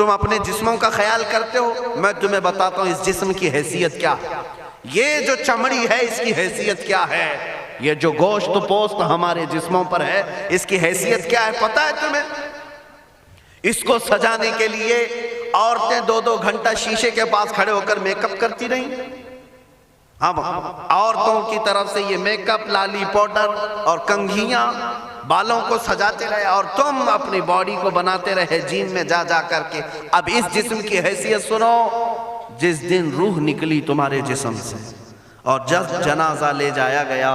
تم اپنے جسموں کا خیال کرتے ہو، میں تمہیں بتاتا ہوں اس جسم کی حیثیت کیا ہے۔ یہ جو چمڑی ہے اس کی حیثیت کیا ہے، یہ جو گوشت پوست ہمارے جسموں پر ہے اس کی حیثیت کیا ہے پتہ ہے تمہیں؟ اس کو سجانے کے لیے عورتیں 2-2 گھنٹہ شیشے کے پاس کھڑے ہو کر میک اپ کرتی رہیں۔ اب عورتوں کی طرف سے یہ میک اپ، لالی پاؤڈر اور کنگھیاں بالوں کو سجاتے رہے، اور تم اپنی باڈی کو بناتے رہے جیم میں جا جا کر کے۔ اب اس جسم کی حیثیت سنو، جس دن روح نکلی تمہارے جسم سے اور جب جنازہ لے جایا گیا،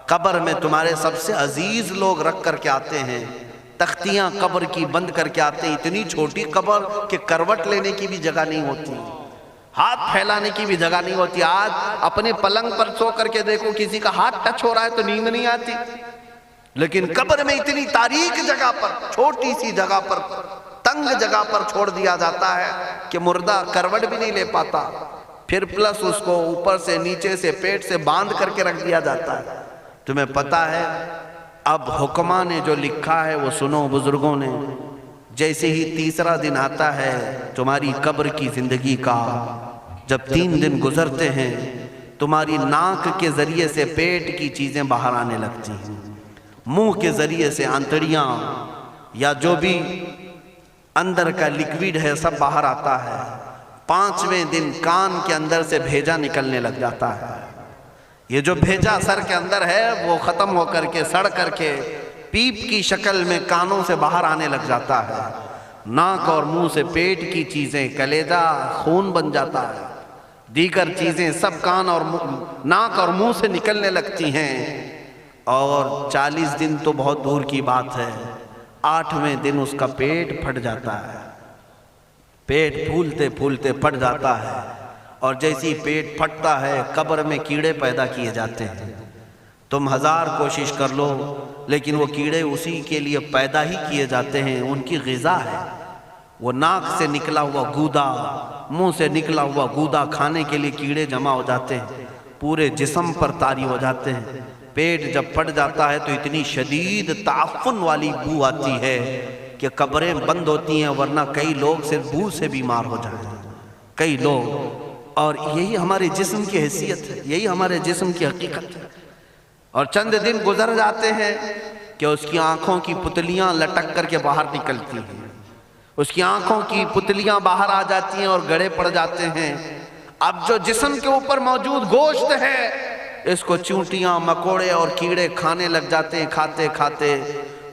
قبر میں تمہارے سب سے عزیز لوگ رکھ کر کے آتے ہیں، تختیاں قبر کی بند کر کے آتے ہیں، اتنی چھوٹی قبر کہ کروٹ لینے کی بھی جگہ نہیں ہوتی، ہاتھ پھیلانے کی بھی جگہ نہیں ہوتی۔ آج اپنے پلنگ پر سو کر کے دیکھو، کسی کا ہاتھ ٹچ ہو رہا ہے تو نیند نہیں آتی، لیکن قبر میں اتنی تاریک جگہ پر، چھوٹی سی جگہ پر، تنگ جگہ پر چھوڑ دیا جاتا ہے کہ مردہ کروٹ بھی نہیں لے پاتا، پھر پلس اس کو اوپر سے نیچے سے پیٹ سے باندھ کر کے رکھ دیا جاتا ہے۔ تمہیں پتہ ہے اب حکماں نے جو لکھا ہے وہ سنو بزرگوں نے، جیسے ہی تیسرا دن آتا ہے تمہاری قبر کی زندگی کا، جب 3 دن گزرتے ہیں تمہاری ناک کے ذریعے سے پیٹ کی چیزیں باہر آنے لگتی ہیں، منہ کے ذریعے سے آنتڑیاں یا جو بھی اندر کا لیکویڈ ہے سب باہر آتا ہے۔ 5ویں دن کان کے اندر سے بھیجا نکلنے لگ جاتا ہے، یہ جو بھیجا سر کے اندر ہے وہ ختم ہو کر کے سڑ کر کے پیپ کی شکل میں کانوں سے باہر آنے لگ جاتا ہے، ناک اور منہ سے پیٹ کی چیزیں، کلیجہ، خون بن جاتا ہے، دیگر چیزیں سب کان اور ناک اور منہ سے نکلنے لگتی ہیں، اور 40 دن تو بہت دور کی بات ہے، 8ویں دن اس کا پیٹ پھٹ جاتا ہے، پیٹ پھولتے پھولتے پھٹ جاتا ہے، اور جیسی پیٹ پھٹتا ہے قبر میں کیڑے پیدا کیے جاتے ہیں۔ تم 1000 کوشش کر لو لیکن وہ کیڑے اسی کے لیے پیدا ہی کیے جاتے ہیں، ان کی غذا ہے۔ وہ ناک سے نکلا ہوا گودا، منہ سے نکلا ہوا گودا کھانے کے لیے کیڑے جمع ہو جاتے ہیں، پورے جسم پر طاری ہو جاتے ہیں۔ پیٹ جب پھٹ جاتا ہے تو اتنی شدید تعفن والی بو آتی ہے کہ قبریں بند ہوتی ہیں، ورنہ کئی لوگ صرف بو سے بیمار ہو جائیں، کئی لوگ۔ اور یہی ہمارے جسم کی حیثیت ہے، یہی ہمارے جسم کی حقیقت ہے۔ اور چند دن گزر جاتے ہیں کہ اس کی آنکھوں کی پتلیاں لٹک کر کے باہر نکلتی ہیں، اس کی آنکھوں کی پتلیاں باہر آ جاتی ہیں اور گڑے پڑ جاتے ہیں۔ اب جو جسم کے اوپر موجود گوشت ہے اس کو چونٹیاں، مکوڑے اور کیڑے کھانے لگ جاتے ہیں، کھاتے کھاتے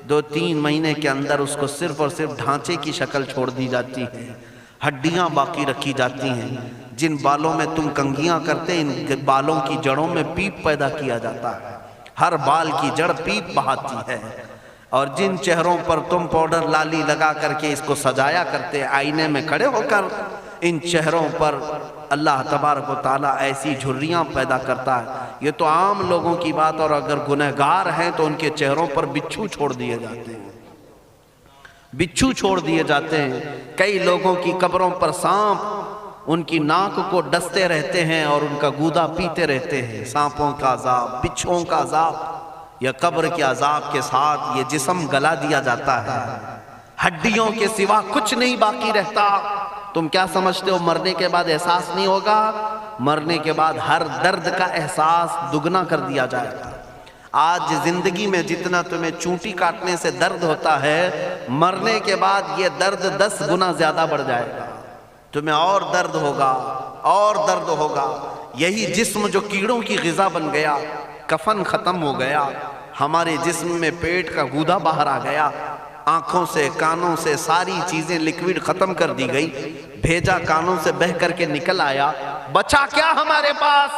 2-3 مہینے کے اندر اس کو صرف اور صرف ڈھانچے کی شکل چھوڑ دی جاتی ہے، ہڈیاں باقی رکھی جاتی ہیں۔ جن بالوں میں تم کنگھیاں کرتے ہیں ان بالوں کی جڑوں میں پیپ پیدا کیا جاتا ہے، ہر بال کی جڑ پیپ بہاتی ہے۔ اور جن چہروں پر تم پاؤڈر لالی لگا کر کے اس کو سجایا کرتے، آئینے میں کھڑے ہو کر ان چہروں پر اللہ تبارک و تعالیٰ ایسی جھریاں پیدا کرتا ہے۔ یہ تو عام لوگوں کی بات، اور اگر گنہگار ہیں تو ان کے چہروں پر بچھو چھوڑ دیے جاتے ہیں، بچھو چھوڑ دیے جاتے ہیں۔ کئی لوگوں کی قبروں پر سانپ ان کی ناک کو ڈستے رہتے ہیں اور ان کا گودا پیتے رہتے ہیں۔ سانپوں کا عذاب، بچھوؤں کا عذاب، یا قبر کے عذاب کے ساتھ یہ جسم گلا دیا جاتا ہے، ہڈیوں کے سوا کچھ نہیں باقی رہتا۔ تم کیا سمجھتے ہو مرنے کے بعد احساس نہیں ہوگا؟ مرنے کے بعد ہر درد کا احساس دگنا کر دیا جائے گا۔ آج زندگی میں جتنا تمہیں چونٹی کاٹنے سے درد ہوتا ہے، مرنے کے بعد یہ درد 10 گنا زیادہ بڑھ جائے گا، تمہیں اور درد ہوگا، اور درد ہوگا۔ یہی جسم جو کیڑوں کی غذا بن گیا، کفن ختم ہو گیا، ہمارے جسم میں پیٹ کا گودا باہر آ گیا، آنکھوں سے کانوں سے ساری چیزیں لیکویڈ ختم کر دی گئی، بھیجا کانوں سے بہہ کر کے نکل آیا، بچا کیا ہمارے پاس؟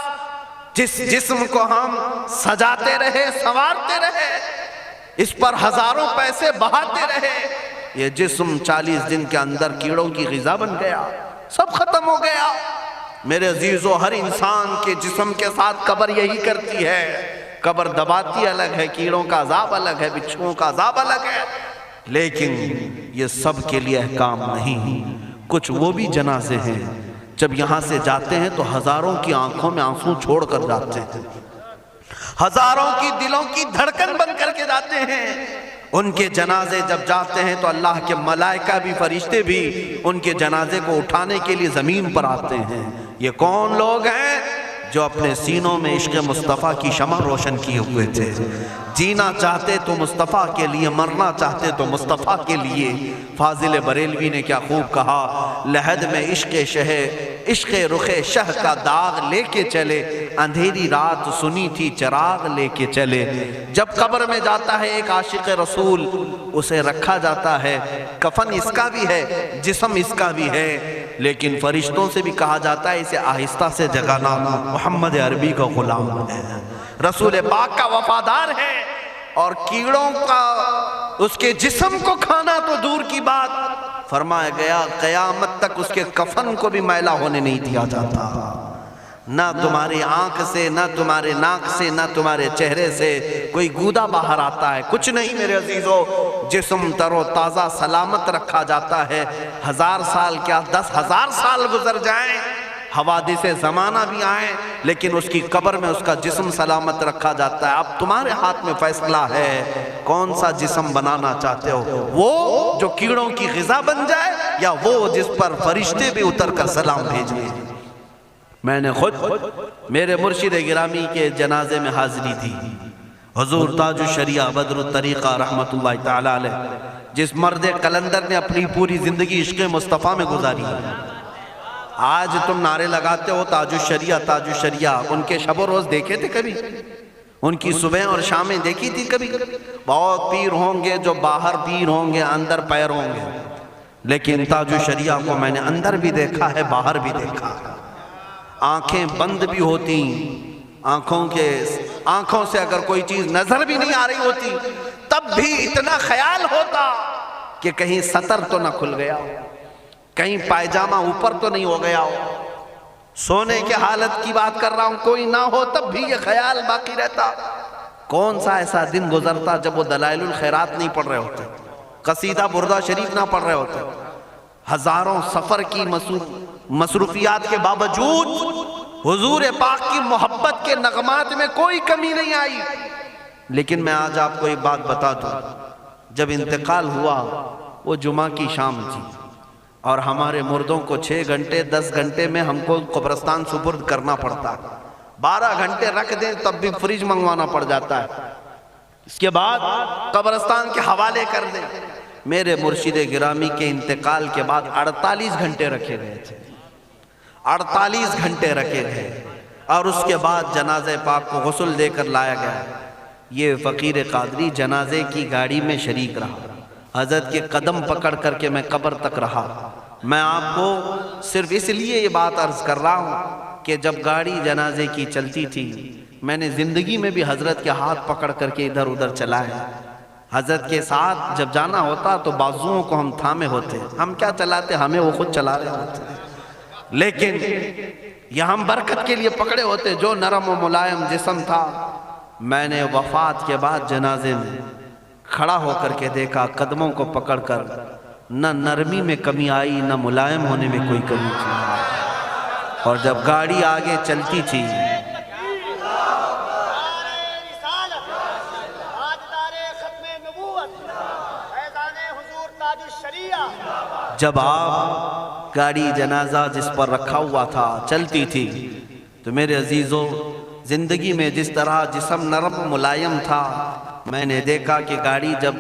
جس جسم کو ہم سجاتے رہے، سنوارتے رہے، اس پر ہزاروں پیسے بہاتے رہے، یہ جسم 40 دن کے اندر کیڑوں کی غذا بن گیا، سب ختم ہو گیا۔ میرے عزیزو، ہر انسان کے جسم کے ساتھ قبر یہی کرتی ہے، قبر دباتی الگ ہے، کیڑوں کا عذاب الگ ہے، بچھوؤں کا عذاب الگ ہے، لیکن یہ سب کے لیے احکام نہیں۔ کچھ وہ بھی جنازے ہیں جب یہاں سے جاتے ہیں تو ہزاروں کی آنکھوں میں آنسو چھوڑ کر جاتے ہیں، ہزاروں کی دلوں کی دھڑکن بن کر کے جاتے ہیں، ان کے جنازے جب جاتے ہیں تو اللہ کے ملائکہ بھی فرشتے بھی ان کے جنازے کو اٹھانے کے لیے زمین پر آتے ہیں۔ یہ کون لوگ ہیں؟ جو اپنے سینوں میں عشق مصطفیٰ کی شمع روشن کیے ہوئے تھے، جینا چاہتے تو مصطفیٰ کے لیے، مرنا چاہتے تو مصطفیٰ کے لیے۔ فاضل بریلوی نے کیا خوب کہا، لحد میں عشق رخ شہ کا داغ لے کے چلے، اندھیری رات سنی تھی چراغ لے کے چلے۔ جب قبر میں جاتا ہے ایک عاشق رسول، اسے رکھا جاتا ہے، کفن اس کا بھی ہے، جسم اس کا بھی ہے، لیکن فرشتوں سے بھی کہا جاتا ہے اسے آہستہ سے جگانا، محمد عربی کا غلام ہے، رسول پاک کا وفادار ہے، اور کیڑوں کا اس کے جسم کو کھانا تو دور کی بات، فرمایا گیا قیامت تک اس کے کفن کو بھی میلا ہونے نہیں دیا جاتا۔ نہ تمہاری آنکھ سے، نہ تمہارے ناک سے، نہ تمہارے چہرے سے کوئی گودا باہر آتا ہے، کچھ نہیں میرے عزیزو، جسم تر و تازہ سلامت رکھا جاتا ہے۔ 1000 سال کیا 10,000 سال گزر جائیں، حوادث زمانہ بھی آئیں، لیکن اس کی قبر میں اس کا جسم سلامت رکھا جاتا ہے۔ اب تمہارے ہاتھ میں فیصلہ ہے، کون سا جسم بنانا چاہتے ہو، وہ جو کیڑوں کی غذا بن جائے، یا وہ جس پر فرشتے بھی اتر کر سلام بھیجیں۔ میں نے خود میرے مرشد گرامی کے جنازے میں حاضری دی، حضور تاج الشریعہ بدر الطریقہ رحمت اللہ تعالی علیہ، جس مرد قلندر نے اپنی پوری زندگی عشق مصطفیٰ میں گزاری ہے۔ آج تم نعرے لگاتے ہو تاج الشریعہ تاج الشریعہ، ان کے شب و روز دیکھے تھے کبھی؟ ان کی صبح اور شامیں دیکھی تھی کبھی؟ بہت پیر ہوں گے جو باہر پیر ہوں گے، اندر پیر ہوں گے، لیکن تاج الشریعہ کو میں نے اندر بھی دیکھا ہے، باہر بھی دیکھا ہے۔ آنکھیں بند بھی ہوتی، آنکھوں سے اگر کوئی چیز نظر بھی نہیں آ رہی ہوتی، تب بھی اتنا خیال ہوتا کہ کہیں سطر تو نہ کھل گیا ہو، کہیں پائجامہ اوپر تو نہیں ہو گیا ہو۔ سونے کے حالت کی بات کر رہا ہوں، کوئی نہ ہو تب بھی یہ خیال باقی رہتا۔ کون سا ایسا دن گزرتا جب وہ دلائل الخیرات نہیں پڑھ رہے ہوتے، قصیدہ بردہ شریف نہ پڑھ رہے ہوتے، ہزاروں سفر کی مصروفیات کے باوجود حضور پاک کی محبت کے نغمات میں کوئی کمی نہیں آئی۔ لیکن میں آج آپ کو ایک بات بتا دوں، جب انتقال ہوا وہ جمعہ کی شام تھی، اور ہمارے مردوں کو 6 گھنٹے 10 گھنٹے میں ہم کو قبرستان سپرد کرنا پڑتا، 12 گھنٹے رکھ دیں تب بھی فریج منگوانا پڑ جاتا ہے، اس کے بعد قبرستان کے حوالے کر دیں۔ میرے مرشد گرامی کے انتقال کے بعد 48 گھنٹے رکھے گئے تھے، 48 گھنٹے رکھے گئے، اور اس کے بعد جنازہ پاک کو غسل دے کر لایا گیا۔ یہ فقیر قادری جنازے کی گاڑی میں شریک رہا، حضرت کے قدم پکڑ کر کے میں قبر تک رہا۔ میں آپ کو صرف اس لیے یہ بات عرض کر رہا ہوں کہ جب گاڑی جنازے کی چلتی تھی، میں نے زندگی میں بھی حضرت کے ہاتھ پکڑ کر کے ادھر ادھر چلائے۔ حضرت کے ساتھ جب جانا ہوتا تو بازوؤں کو ہم تھامے ہوتے، ہم کیا چلاتے، ہمیں وہ خود چلا رہے ہوتے، لیکن یہ ہم برکت کے لیے پکڑے ہوتے۔ جو نرم و ملائم جسم تھا، میں نے وفات کے بعد جنازے میں کھڑا ہو کر کے دیکھا، قدموں کو پکڑ کر، نہ نرمی میں کمی آئی، نہ ملائم ہونے میں کوئی کمی تھی۔ اور جب گاڑی آگے چلتی تھی، جب آپ گاڑی جنازہ جس پر رکھا ہوا تھا چلتی تھی، تو میرے عزیزو زندگی میں جس طرح جسم نرم ملائم تھا، میں نے دیکھا کہ گاڑی جب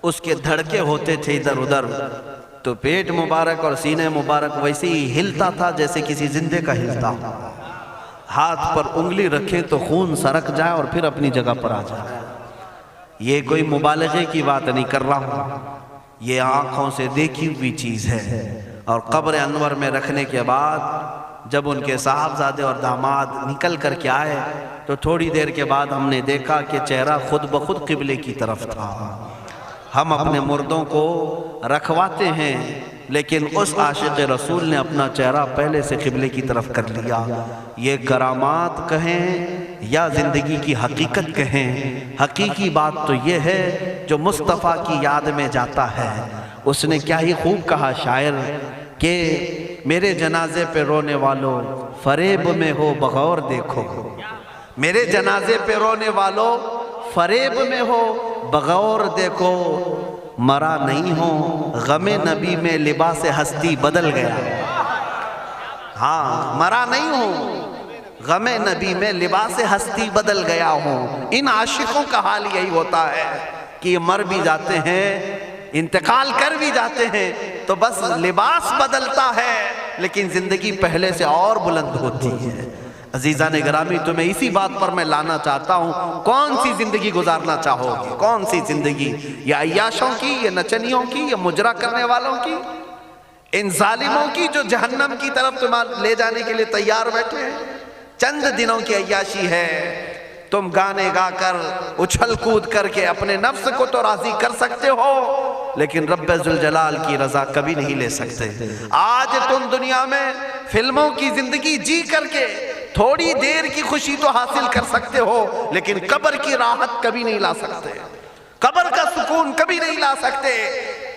اس کے دھڑکے ہوتے تھے ادھر ادھر، تو پیٹ مبارک اور سینے مبارک ویسے ہی ہلتا تھا جیسے کسی زندے کا ہلتا۔ ہاتھ پر انگلی رکھیں تو خون سرک جائے اور پھر اپنی جگہ پر آ جائے۔ یہ کوئی مبالغے کی بات نہیں کر رہا ہوں، یہ آنکھوں سے دیکھی ہوئی چیز ہے۔ اور قبر انور میں رکھنے کے بعد جب ان کے صاحبزادے اور داماد نکل کر کے آئے، تو تھوڑی دیر کے بعد ہم نے دیکھا کہ چہرہ خود بخود قبلے کی طرف تھا۔ ہم اپنے مردوں کو رکھواتے ہیں، لیکن اس عاشق رسول نے اپنا چہرہ پہلے سے قبلے کی طرف کر لیا۔ یہ کرامات کہیں یا زندگی کی حقیقت کہیں، حقیقی بات تو یہ ہے جو مصطفیٰ کی یاد میں جاتا ہے۔ اس نے کیا ہی خوب کہا شاعر کہ میرے جنازے پہ رونے والوں فریب میں ہو بغور دیکھو، میرے جنازے پہ رونے والوں فریب میں ہو بغور دیکھو مرا نہیں ہوں، غم نبی میں لباس ہستی بدل گیا۔ ہاں مرا نہیں ہوں، غم نبی میں لباس ہستی بدل گیا ہوں۔ ان عاشقوں کا حال یہی ہوتا ہے کہ یہ مر بھی جاتے ہیں، انتقال کر بھی جاتے ہیں، تو بس لباس بدلتا ہے لیکن زندگی پہلے سے اور بلند ہوتی ہے۔ عزیزان گرامی، تمہیں اسی بات پر میں لانا چاہتا ہوں، کون سی زندگی گزارنا چاہو گے؟ کون سی زندگی؟ یا عیاشوں کی، یا نچنیوں کی، یا مجرا کرنے والوں کی، ان ظالموں کی جو جہنم کی طرف تمہیں لے جانے کے لیے تیار بیٹھے ہیں؟ چند دنوں کی عیاشی ہے، تم گانے گا کر اچھل کود کر کے اپنے نفس کو تو راضی کر سکتے ہو، لیکن رب ذوالجلال کی رضا کبھی نہیں لے سکتے۔ آج تم دنیا میں فلموں کی زندگی جی کر کے تھوڑی دیر کی خوشی تو حاصل کر سکتے ہو، لیکن قبر کی راحت کبھی نہیں لا سکتے، قبر کا سکون کبھی نہیں لا سکتے۔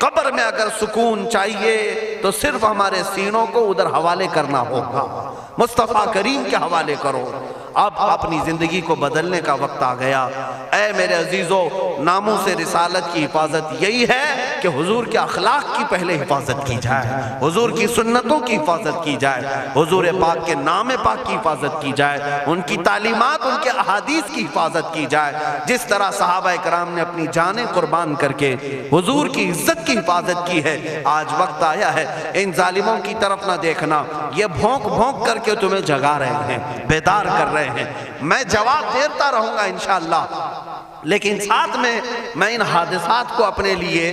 قبر میں اگر سکون چاہیے تو صرف ہمارے سینوں کو ادھر حوالے کرنا ہوگا، مصطفیٰ کریم کے حوالے کرو۔ اب اپنی زندگی کو بدلنے کا وقت آ گیا۔ اے میرے عزیزو، ناموس رسالت کی حفاظت یہی ہے کہ حضور کے اخلاق کی پہلے حفاظت کی جائے، حضور کی سنتوں کی حفاظت کی جائے، حضور پاک کے نام پاک کی حفاظت کی جائے، ان کی تعلیمات، ان کے احادیث کی حفاظت کی جائے۔ جس طرح صحابہ کرام نے اپنی جانیں قربان کر کے حضور کی عزت کی حفاظت کی ہے، آج وقت آیا ہے ان ظالموں کی طرف نہ دیکھنا۔ یہ بھونک بھونک کر کے تمہیں جگا رہے ہیں، بیدار کر رہے ہیں۔ میں جواب دیتا رہوں گا انشاءاللہ، لیکن ساتھ میں ان حادثات کو اپنے لیے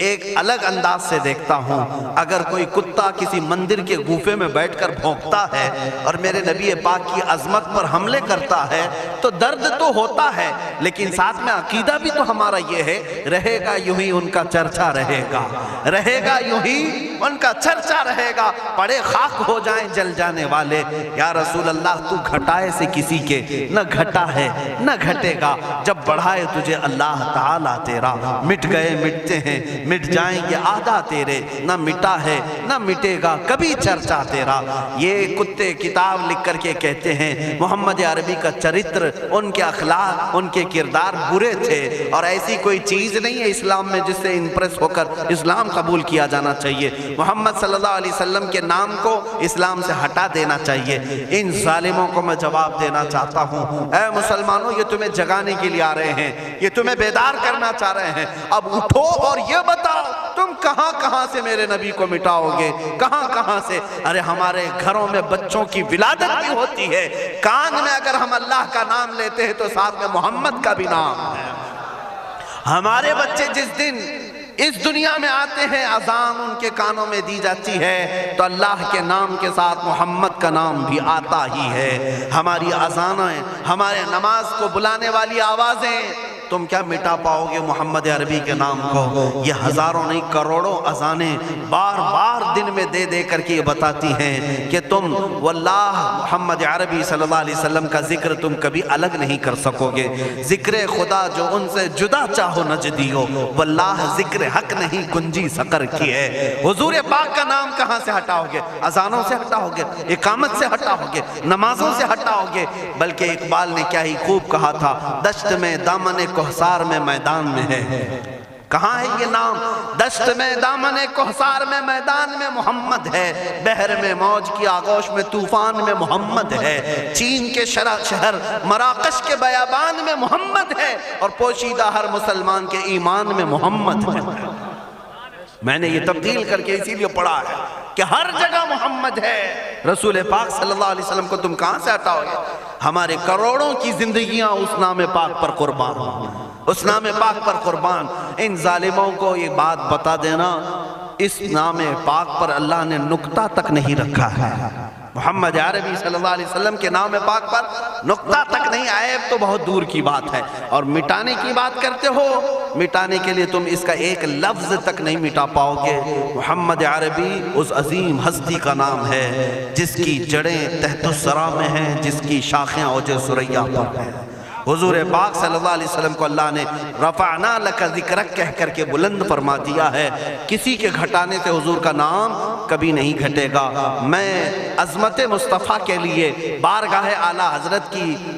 ایک الگ انداز سے دیکھتا ہوں۔ اگر کوئی کتا کسی مندر کے گوفے میں بیٹھ کر بھونکتا ہے اور میرے نبی پاک کی عظمت پر حملے کرتا ہے تو درد تو ہوتا ہے، لیکن ساتھ میں عقیدہ بھی تو ہمارا یہ ہے، رہے گا یوں ہی ان کا چرچا رہے گا، رہے گا یوں ہی ان کا چرچا رہے گا، پڑے خاک ہو جائیں جل جانے والے۔ یا رسول اللہ، تو گھٹائے سے کسی کے نہ گھٹا ہے نہ گھٹے گا، جب بڑھائے تجھے اللہ تعالیٰ تیرا، مٹ گئے مٹتے ہیں مٹ جائیں گے آدھا تیرے، نہ مٹا ہے نہ مٹے گا کبھی چرچا تیرا۔ یہ کتے کتاب لکھ کر کے کہتے ہیں محمد عربی کا چرتر، ان کے اخلاق، ان کے کردار برے تھے، اور ایسی کوئی چیز نہیں ہے اسلام میں جس سے امپریس ہو کر اسلام قبول کیا جانا چاہیے۔ محمد صلی اللہ علیہ وسلم کے نام کو اسلام سے ہٹا دینا چاہیے۔ ان ظالموں کو میں جواب دینا چاہتا ہوں، اے مسلمانوں، یہ تمہیں جگانے کے لیے آ رہے ہیں، یہ تمہیں بیدار کرنا چاہ رہے ہیں۔ اب اٹھو اور یہ بتاؤ تم کہاں کہاں سے میرے نبی کو مٹاؤ گے، کہاں کہاں سے؟ ارے ہمارے گھروں میں بچوں کی ولادت بھی ہوتی ہے، کان میں اگر ہم اللہ کا نام لیتے ہیں تو ساتھ میں محمد کا بھی نام ہے۔ ہمارے بچے جس دن اس دنیا میں آتے ہیں، اذان ان کے کانوں میں دی جاتی ہے تو اللہ کے نام کے ساتھ محمد کا نام بھی آتا ہی ہے۔ ہماری اذانیں، ہمارے نماز کو بلانے والی آوازیں، تم کیا مٹا پاؤ گے محمد عربی کے نام کو؟ یہ ہزاروں نہیں کروڑوں اذانیں بار بار دن میں دے دے کر کے یہ بتاتی ہیں کہ تم واللہ محمد عربی صلی اللہ علیہ وسلم کا ذکر تم کبھی الگ نہیں کر سکو گے۔ ذکر خدا جو ان سے جدا چاہو نجدیو، واللہ ذکر حق نہیں گنجی سقر کی ہے۔ حضور پاک کا نام کہاں سے ہٹاؤ گے؟ اذانوں سے ہٹاؤ گے، اقامت سے ہٹاؤ گے، نمازوں سے ہٹاؤ گے؟ بلکہ اقبال نے کیا ہی خوب کہا تھا، دشت میں دامن کوہسار میں میدان میں ہے۔ کہاں ہے یہ نام؟ دشت میں دامن کوہسار میں میدان میں محمد ہے، بحر میں موج کی آغوش میں طوفان میں محمد ہے، چین کے شہر مراکش کے بیابان میں محمد ہے، اور پوشیدہ ہر مسلمان کے ایمان میں محمد ہے۔ میں نے یہ تبدیل کر کے اسی لیے پڑھا ہے کہ ہر جگہ محمد ہے۔ رسول پاک صلی اللہ علیہ وسلم کو تم کہاں سے ہٹاؤ گے؟ ہمارے کروڑوں کی زندگیاں اس نام پاک پر قربان، اس نام پاک پر قربان۔ ان ظالموں کو یہ بات بتا دینا، اس نام پاک پر اللہ نے نقطہ تک نہیں رکھا ہے۔ محمد عربی صلی اللہ علیہ وسلم کے نام پاک پر نقطہ تک نہیں، عیب تو بہت دور کی بات ہے۔ اور مٹانے کی بات کرتے ہو، مٹانے کے لیے تم اس کا ایک لفظ تک نہیں مٹا پاؤ گے۔ محمد عربی اس عظیم ہستی کا نام ہے جس کی جڑیں تحت الثری میں ہیں، جس کی شاخیں اوج ثریا پر ہیں۔ حضور پاک صلی اللہ علیہ وسلم کو اللہ نے رفعنا لک ذکرک کہہ کر کے بلند فرما دیا ہے۔ کسی کے گھٹانے سے حضور کا نام کبھی نہیں گھٹے گا۔ میں عظمت مصطفیٰ کے لیے بارگاہ اعلیٰ حضرت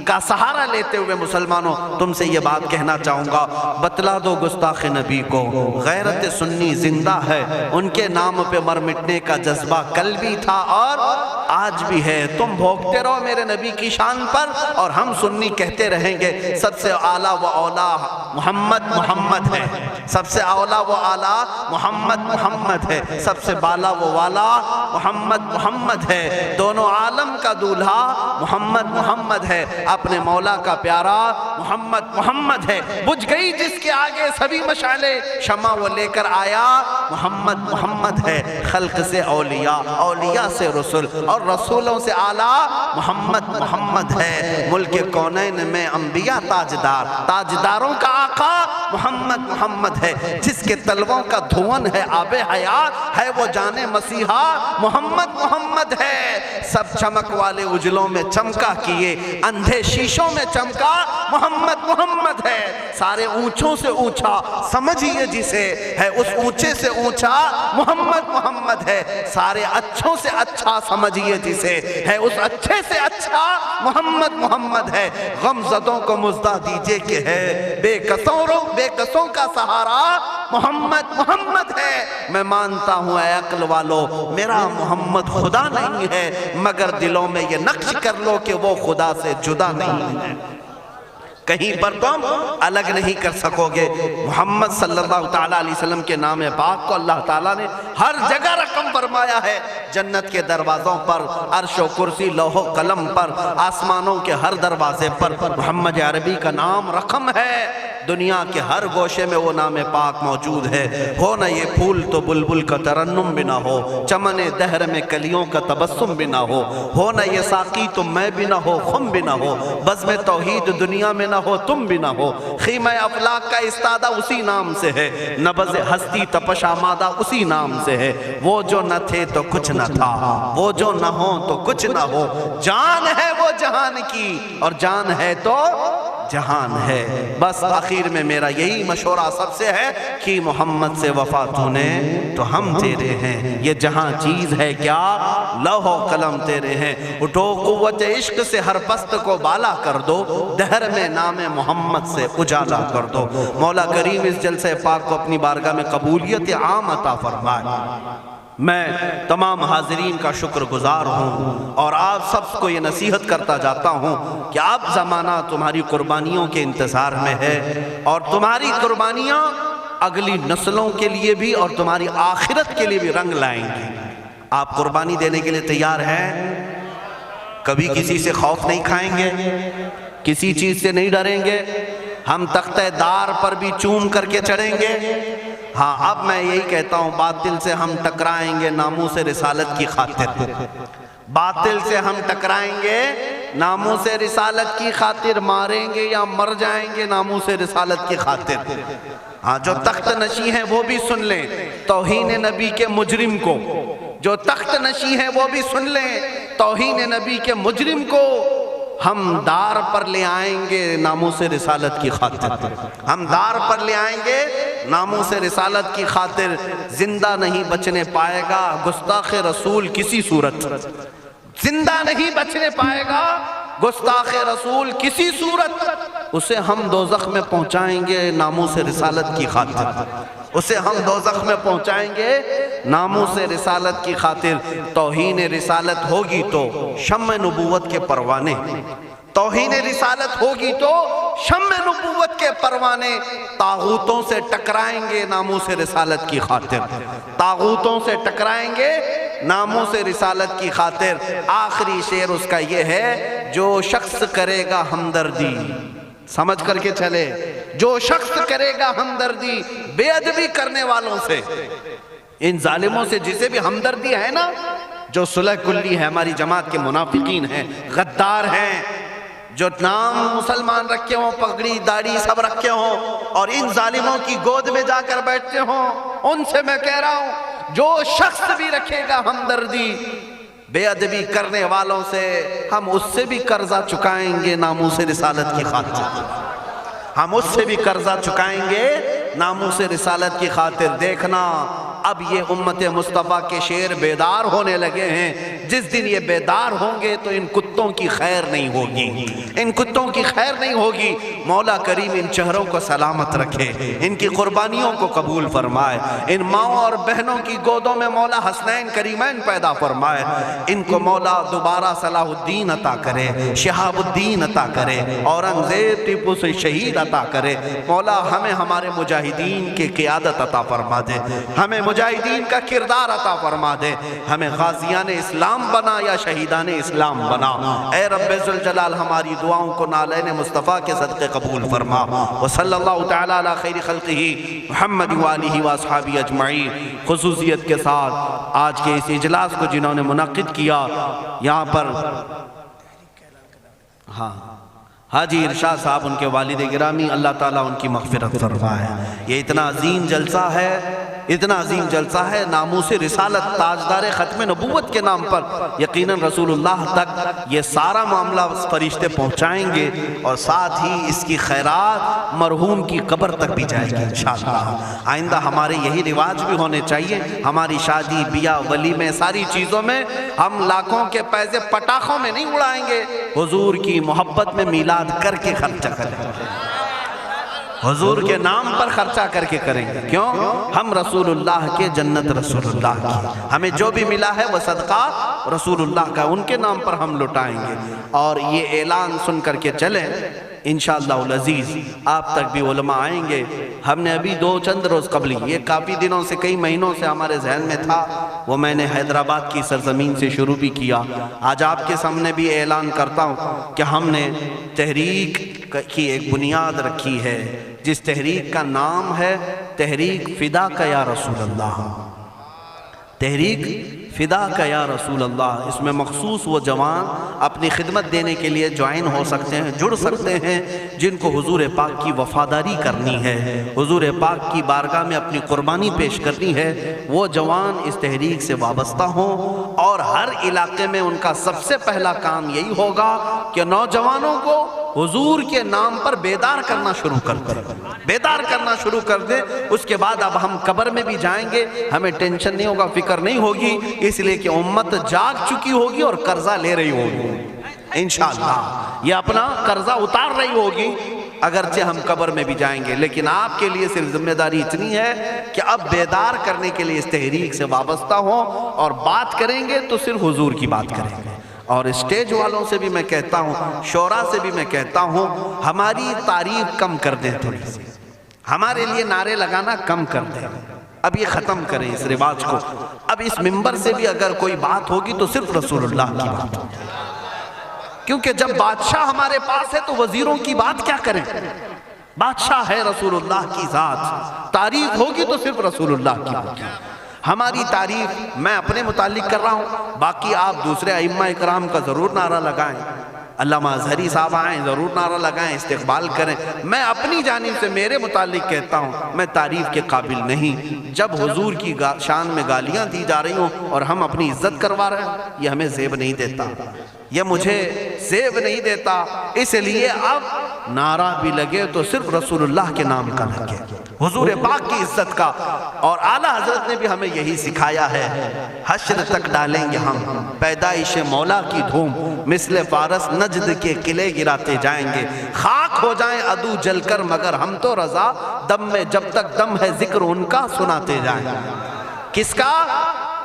کا سہارا لیتے ہوئے مسلمانوں تم سے یہ بات کہنا چاہوں گا، بتلا دو گستاخ نبی کو غیرت سنی زندہ ہے، ان کے نام پہ مر مٹنے کا جذبہ کل بھی تھا اور آج بھی ہے۔ تم بھوگتے رہو میرے نبی کی شان پر اور ہم سنی کہتے رہیں گے سب سے اعلیٰ و اولیٰ محمد ہے، سب سے اعلیٰ و اعلیٰ محمد ہے، سب سے بالا و والا محمد ہے، دونوں عالم کا دولہا محمد ہے، اپنے مولا کا پیارا محمد ہے۔ بجھ گئی جس کے آگے سبھی مشعلیں، شمع وہ لے کر آیا محمد ہے۔ خلق سے اولیاء سے رسول اور رسولوں سے اعلیٰ محمد ہے۔ ملک کونین میں انبیاء تاجداروں کا آقا محمد ہے، جس کے تلووں کا دھون ہے آب حیات ہے، وہ جانے مسیحا محمد ہے۔ سب چمک والے اجلوں میں چمکا کیے، اندھے شیشوں میں چمکا محمد ہے۔ سارے اونچوں سے اونچا سمجھیے جسے ہے، اس اونچے سے اونچا محمد ہے۔ سارے اچھوں سے اچھا سمجھیے جسے ہے، اس اچھے سے اچھا محمد ہے۔ غم زدوں کو مزدہ دیجئے کہ ہے، بے قصوں کا سہارا محمد ہے۔ میں مانتا ہوں اے عقل والو میرا محمد خدا نہیں ہے، مگر دلوں میں یہ نقش کر لو کہ وہ خدا سے جدا نہیں ہے، کہیں پر تم الگ نہیں کر سکو گے۔ محمد صلی اللہ تعالیٰ علیہ وسلم کے نام پاک کو اللہ تعالیٰ نے ہر جگہ رقم فرمایا ہے، جنت کے دروازوں پر، عرش و کرسی لوح و قلم پر، آسمانوں کے ہر دروازے پر محمد عربی کا نام رقم ہے۔ دنیا کے ہر گوشے میں وہ نام پاک موجود ہے۔ ہو نہ یہ پھول تو بلبل کا ترنم بھی نہ ہو، چمن دہر میں کلیوں کا تبسم بھی نہ ہو نہ یہ ساقی تو میں بھی نہ ہو، خم بھی نہ ہو، بزم توحید دنیا میں نہ ہو، تم بھی نہ ہو، خیمہ افلاک کا استادہ اسی نام سے ہے، نبض ہستی تپش آمادہ اسی نام سے ہے۔ وہ جو نہ تھے تو کچھ نہ تھا، وہ جو نہ ہو تو کچھ نہ ہو، جان ہے وہ جہان کی اور جان ہے تو جہان ہے۔ بس آخر میں میرا یہی مشورہ سب سے ہے کہ محمد سے وفا تو نے تو ہم تیرے ہیں، یہ جہاں چیز ہے کیا لوح و قلم تیرے ہیں۔ اٹھو قوت عشق سے ہر پست کو بالا کر دو، دہر میں نام محمد سے اجالا کر دو۔ مولا کریم اس جلسہ پاک کو اپنی بارگاہ میں قبولیت عام عطا فرمائے۔ میں تمام حاضرین کا شکر گزار ہوں اور آپ سب کو یہ نصیحت کرتا جاتا ہوں کہ اب زمانہ تمہاری قربانیوں کے انتظار میں ہے، اور تمہاری قربانیاں اگلی نسلوں کے لیے بھی اور تمہاری آخرت کے لیے بھی رنگ لائیں گی۔ آپ قربانی دینے کے لیے تیار ہیں؟ کبھی کسی سے خوف نہیں کھائیں گے، کسی چیز سے نہیں ڈریں گے، ہم تختہ دار پر بھی چوم کر کے چڑھیں گے۔ ہاں اب میں یہی کہتا ہوں، باطل سے ہم ٹکرائیں گے ناموس رسالت کی خاطر، باطل سے ہم ٹکرائیں گے ناموس رسالت کی خاطر، ماریں گے یا مر جائیں گے ناموس رسالت کی خاطر۔ ہاں جو تخت نشی ہیں وہ بھی سن لیں توہین نبی کے مجرم کو، جو تخت نشی ہیں وہ بھی سن لیں توہین نبی کے مجرم کو ہم دار پر لے آئیں گے ناموس رسالت کی خاطر، ہم دار پر لے آئیں گے ناموس رسالت کی خاطر۔ زندہ نہیں بچنے پائے گا گستاخ رسول کسی صورت، زندہ نہیں بچنے پائے گا گستاخ رسول کسی صورت، اسے ہم دوزخ میں پہنچائیں گے ناموس رسالت کی خاطر، اسے ہم دوزخ میں پہنچائیں گے ناموس رسالت کی خاطر۔ توہین رسالت ہوگی تو شمع نبوت کے پروانے، توہین رسالت ہوگی تو شمع نبوت کے پروانے طاغوتوں سے ٹکرائیں گے ناموس رسالت کی خاطر، طاغوتوں سے ٹکرائیں گے ناموس رسالت کی خاطر۔ آخری شعر اس کا یہ ہے، جو شخص کرے گا ہمدردی، سمجھ کر کے چلے، جو شخص کرے گا ہمدردی بے ادبی کرنے والوں سے، ان ظالموں سے جسے بھی ہمدردی ہے نا، جو صلح کلی ہے، ہماری جماعت کے منافقین ہیں، غدار ہیں، جو نام مسلمان رکھے ہوں، پگڑی داڑھی سب رکھے ہوں اور ان ظالموں کی گود میں جا کر بیٹھتے ہوں، ان سے میں کہہ رہا ہوں جو شخص بھی رکھے گا ہمدردی بے ادبی کرنے والوں سے، ہم اس سے بھی قرضہ چکائیں گے ناموس رسالت کی خاطر، ہم اس سے بھی قرضہ چکائیں گے ناموس رسالت کی خاطر۔ دیکھنا اب یہ امت مصطفیٰ کے شیر بیدار ہونے لگے ہیں. جس دن یہ بیدار ہوں گے تو ان کتوں کی خیر نہیں ہوگی, ان کتوں کی خیر نہیں ہوگی. مولا کریم ان چہروں کو سلامت رکھے, ان کی قربانیوں کو قبول فرمائے, ان ماؤں اور بہنوں کی گودوں میں مولا حسنین کریمین پیدا فرمائے, ان کو مولا دوبارہ صلاح الدین عطا کرے, شہاب الدین عطا کرے, اورنگزیب ٹیپو سے شہید عطا کرے. مولا ہمیں ہمارے مجاہدین کی قیادت عطا فرما دے, ہمیں مجاہدین کا کردار عطا فرما دے, ہمیں غازیان اسلام بنا یا شہیدان اسلام بنا. اے رب ذوالجلال ہماری دعاؤں کو نالین مصطفیٰ کے صدقے قبول فرما. وصلی اللہ تعالی علی خیر خلقہ محمد وآلہ واصحابہ اجمعین. خصوصیت کے ساتھ آج کے اس اجلاس کو جنہوں نے منعقد کیا, یہاں پر حاجی ارشاد صاحب ان کے والد گرامی, اللہ تعالیٰ ان کی مغفرت فرمائے. یہ اتنا عظیم جلسہ ہے, اتنا عظیم جلسہ ہے, ناموس رسالت تاجدار ختم نبوت کے نام پر یقیناً رسول اللہ تک یہ سارا معاملہ فرشتے پہنچائیں گے, اور ساتھ ہی اس کی خیرات مرحوم کی قبر تک بھی جائے گی انشاءاللہ. آئندہ ہمارے یہی رواج بھی ہونے چاہیے. ہماری شادی بیاہ ولیمے ساری چیزوں میں ہم لاکھوں کے پیسے پٹاخوں میں نہیں اڑائیں گے, حضور کی محبت میں میلاد کر کے خرچہ کریں گے, حضور کے نام پر خرچہ کر کے کریں گے. کیوں؟ ہم رسول اللہ کے, جنت رسول اللہ کی, ہمیں جو بھی ملا ہے وہ صدقہ رسول اللہ کا, ان کے نام پر ہم لٹائیں گے. اور یہ اعلان سن کر کے چلیں انشاءاللہ العزیز. آپ تک بھی علماء آئیں گے. ہم نے ابھی چند روز قبل, یہ کافی دنوں سے, کئی مہینوں سے ہمارے ذہن میں تھا, وہ میں نے حیدرآباد کی سرزمین سے شروع بھی کیا. آج آپ کے سامنے بھی اعلان کرتا ہوں کہ ہم نے تحریک کی ایک بنیاد رکھی ہے, جس تحریک کا نام ہے تحریک فدا کا یا رسول اللہ. تحریک فدا کا یا رسول اللہ. اس میں مخصوص وہ جوان اپنی خدمت دینے کے لیے جوائن ہو سکتے ہیں, جڑ سکتے ہیں, جن کو حضور پاک کی وفاداری کرنی ہے, حضور پاک کی بارگاہ میں اپنی قربانی پیش کرنی ہے. وہ جوان اس تحریک سے وابستہ ہوں, اور ہر علاقے میں ان کا سب سے پہلا کام یہی ہوگا کہ نوجوانوں کو حضور کے نام پر بیدار کرنا شروع کر دیں, بیدار کرنا شروع کر دیں. اس کے بعد اب ہم قبر میں بھی جائیں گے, ہمیں ٹینشن نہیں ہوگا, فکر نہیں ہوگی, اس لیے کہ امت جاگ چکی ہوگی اور قرضہ لے رہی ہوگی انشاءاللہ. یہ اپنا قرضہ اتار رہی ہوگی, اگرچہ ہم قبر میں بھی جائیں گے. لیکن آپ کے لیے صرف ذمہ داری اتنی ہے کہ اب بیدار کرنے کے لیے اس تحریک سے وابستہ ہوں, اور بات کریں گے تو صرف حضور کی بات کریں گے. اور اسٹیج والوں سے بھی میں کہتا ہوں, شورا سے بھی میں کہتا ہوں, ہماری تعریف کم کر دیں, تھوڑی سی ہمارے لیے نعرے لگانا کم کر دیں. اب یہ ختم کریں اس رواج کو. اب اس منبر سے بھی اگر کوئی بات ہوگی تو صرف رسول اللہ کی بات ہوگی, کیونکہ جب بادشاہ ہمارے پاس ہے تو وزیروں کی بات کیا کریں. بادشاہ ہے رسول اللہ کی ذات, تعریف ہوگی تو صرف رسول اللہ کی ہوگی. ہماری تعریف میں اپنے متعلق کر رہا ہوں, باقی آپ دوسرے ائمہ اکرام کا ضرور نعرہ لگائیں, علامہ اظہری صاحب آئیں ضرور نعرہ لگائیں, استقبال کریں. میں اپنی جانب سے میرے متعلق کہتا ہوں, میں تعریف کے قابل نہیں. جب حضور کی شان میں گالیاں دی جا رہی ہوں اور ہم اپنی عزت کروا رہے ہیں, یہ ہمیں زیب نہیں دیتا, یہ مجھے زیب نہیں دیتا. اس لیے اب نعرہ بھی لگے تو صرف رسول اللہ کے نام کا لگے, حضور پاک کی عزت کا. اور اعلیٰ حضرت نے بھی ہمیں یہی سکھایا ہے, حشر تک ڈالیں گے ہم پیدائش مولا کی دھوم, مثل فارس نجد کے قلعے گراتے جائیں گے, خاک ہو جائیں عدو جل کر مگر ہم تو رضا, دم میں جب تک دم ہے ذکر ان کا سناتے جائیں گے. کس کا؟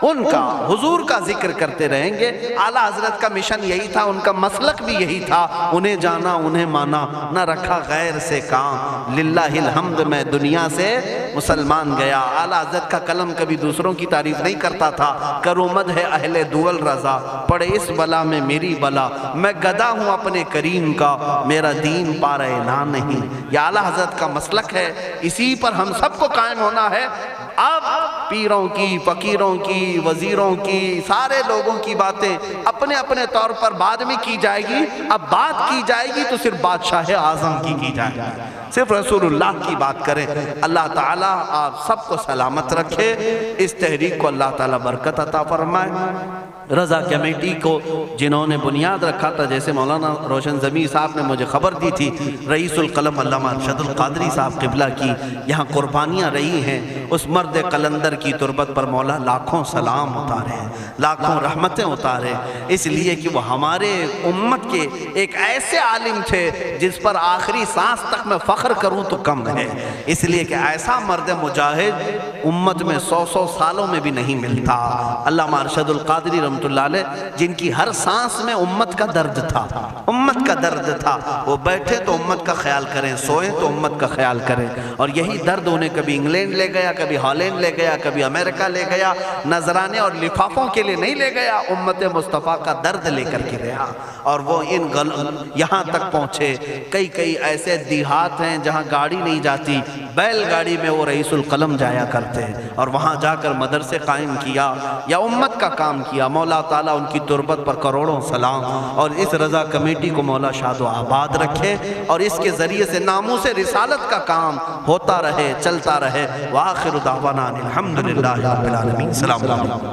ان کا, حضور کا ذکر کرتے رہیں گے. اعلیٰ حضرت کا مشن یہی تھا, ان کا مسلک بھی یہی تھا, انہیں جانا انہیں مانا, نہ رکھا غیر سے کام, للہ الحمد میں دنیا سے مسلمان گیا. اعلیٰ حضرت کا قلم کبھی دوسروں کی تعریف نہیں کرتا تھا, کرو مدح ہے اہل دول رضا, پڑے اس بلا میں میری بلا, میں گدا ہوں اپنے کریم کا, میرا دین پارہ نہ نہیں. یہ اعلیٰ حضرت کا مسلک ہے, اسی پر ہم سب کو قائم ہونا ہے. اب پیروں کی, فقیروں کی, وزیروں کی, سارے لوگوں کی باتیں اپنے اپنے طور پر بعد میں کی جائے گی. اب بات کی جائے گی تو صرف بادشاہ اعظم کی جائے گی, صرف رسول اللہ کی بات کریں. اللہ تعالیٰ آپ سب کو سلامت رکھے, اس تحریک کو اللہ تعالیٰ برکت عطا فرمائے. رضا کمیٹی کو جنہوں نے بنیاد رکھا تھا، جیسے مولانا روشن زمیں صاحب نے مجھے خبر دی تھی، رئیس القلم علامہ ارشد القادری صاحب قبلہ کی یہاں قربانیاں رہی ہیں، اس مرد قلندر کی تربت پر مولا لاکھوں سلام اتارے، لاکھوں رحمتیں اتارے، اس لیے کہ وہ ہمارے امت کے ایک ایسے عالم تھے جس پر آخری سانس تک میں فخر کروں تو کم ہے، اس لیے کہ ایسا مرد مجاہد امت میں 100 سالوں میں بھی نہیں ملتا۔ علامہ ارشد القادری رحمۃ اللہ علیہ، جن کی ہر سانس میں امت کا درد تھا، امت کا درد تھا، وہ بیٹھے تو امت کا خیال کریں، سوئیں تو امت کا خیال کریں، اور یہی درد انہیں کبھی انگلینڈ لے گیا، کبھی ہالینڈ لے گیا، کبھی امریکہ لے گیا، نذرانے اور لفافوں کے لیے نہیں لے گیا، امت مصطفیٰ کا درد لے کر کے گیا، اور وہ یہاں تک پہنچے۔ کئی ایسے دیہات ہیں جہاں گاڑی نہیں جاتی، بیل گاڑی میں وہ رئیس القلم جایا کرتے ہیں، اور وہاں جا کر مدرسے قائم کیا یا امت کا کام کیا۔ مولا تعالیٰ ان کی تربت پر کروڑوں سلام، اور اس رضا کمیٹی کو مولا شاد و آباد رکھے، اور اس کے ذریعے سے ناموس رسالت کا کام ہوتا رہے، چلتا رہے۔ وآخر دعوانا الحمدللہ رب العالمین۔ السلام علیکم۔